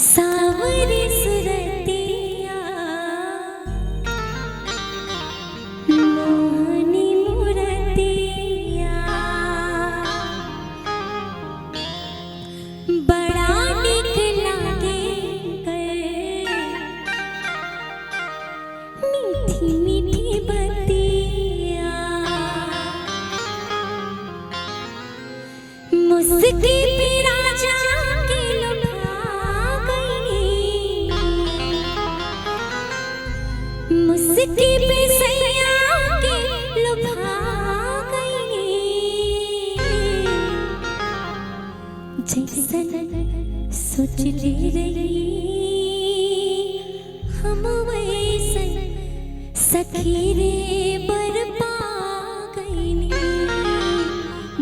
सावरी सुरतिया मोहनी मूरतिया बड़ा निक लागे मीठी मीठी बतिया मुस्की पे राजा के मुस्की पे सैया के लुभा गई जैसन सोच ले रही हम वैसन सखी रे बर पा गई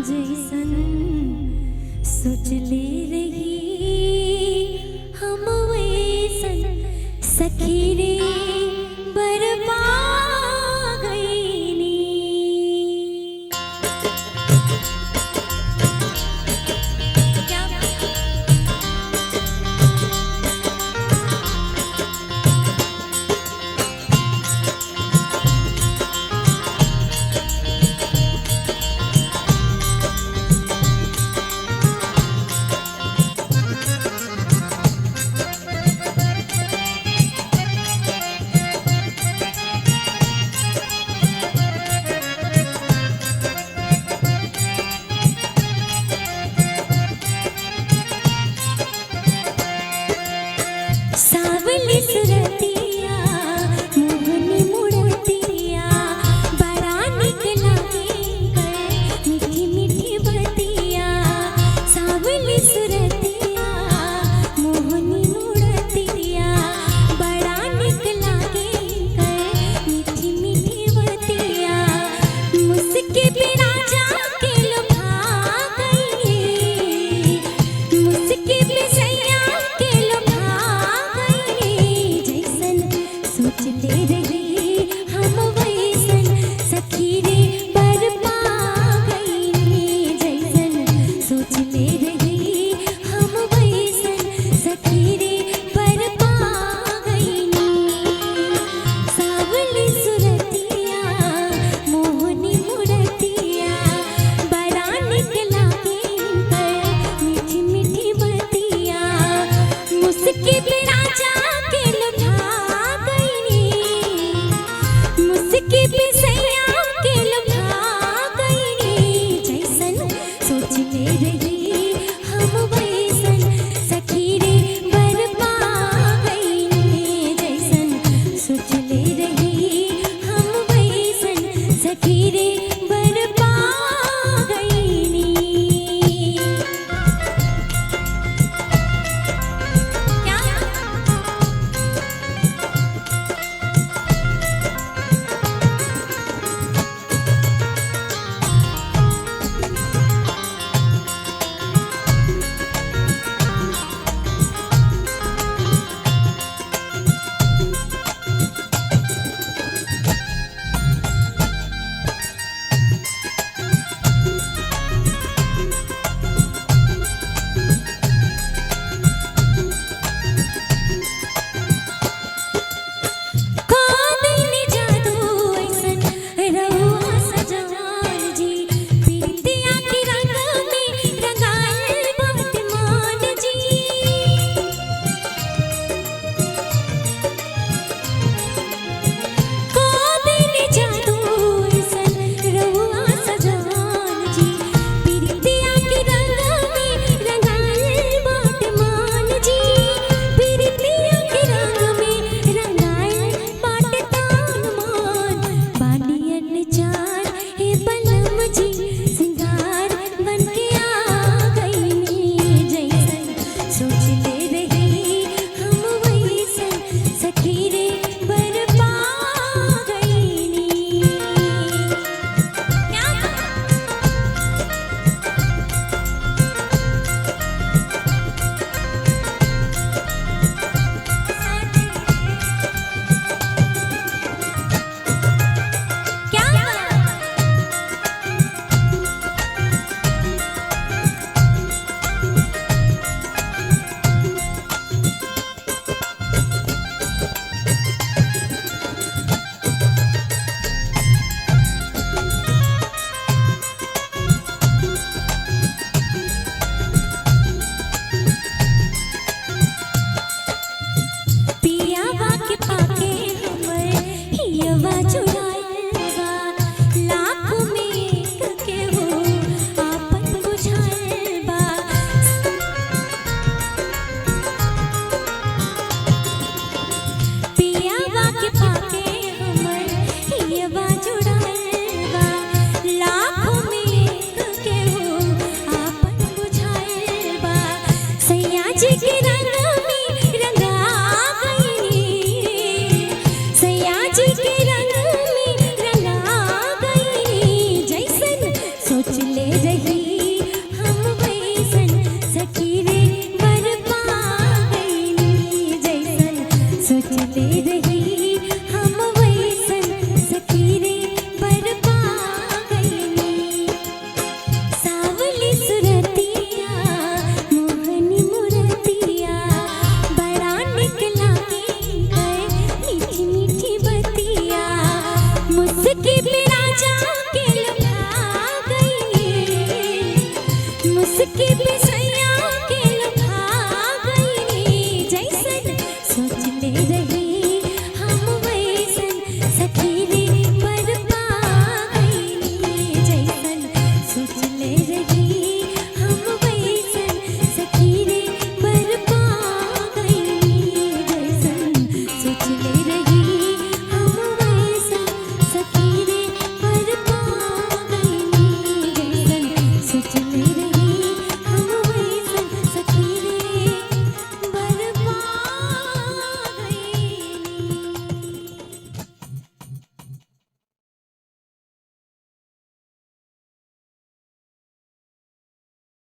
जैसन सोच ले रही हम वैसन सखी रे जी के रंग में रंगा गईनी, सैया जी के रंग में रंगा गईनी। जैसन सोच ले रही हम वैसन सखी रे बर पा गईनी, जैसन सोच ले रही हम वैसन सखी रे बर पा गईनी। सावली सुरतिया मोहनी मुरतिया बड़ा निक लागे मीठी मीठी बतिया, मुस्की पे राजा के लुभा गईनी, मुस्की पे